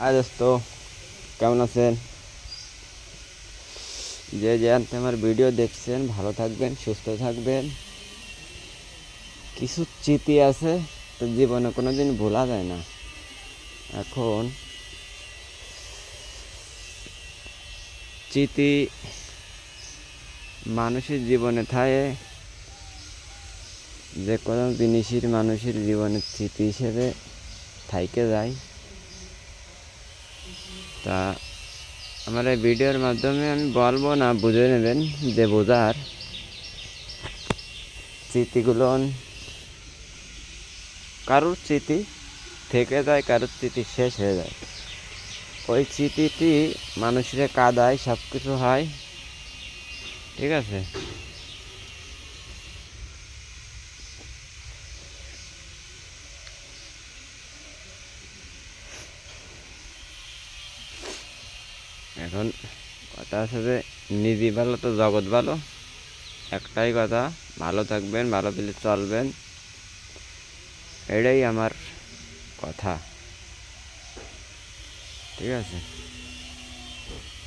High দোস্ত, কেমন আছেন? যে যেখানে আমার ভিডিও দেখছেন ভালো থাকবেন, সুস্থ থাকবেন। কিছু স্মৃতি আছে তো জীবনে কোনো দিন ভোলা যায় না। এখন স্মৃতি মানুষের জীবনে থাকে, যে কোনো জিনিসের মানুষের জীবনের স্মৃতি হিসেবে থাইকে যায়। তা আমার এই ভিডিওর মাধ্যমে আমি বলবো না, বুঝে নেবেন যে বোঝার স্মৃতিগুলো। কারোর স্মৃতি থেকে যায়, কারোর স্মৃতি শেষ হয়ে যায়। ওই স্মৃতিটি মানুষের কাদায় সব কিছু হয়, ঠিক আছে। এখন কথা আছে যে নিজে ভালো তো জগৎ ভালো। একটাই কথা, ভালো থাকবেন, ভালো পেলে চলবেন, এটাই আমার কথা, ঠিক আছে।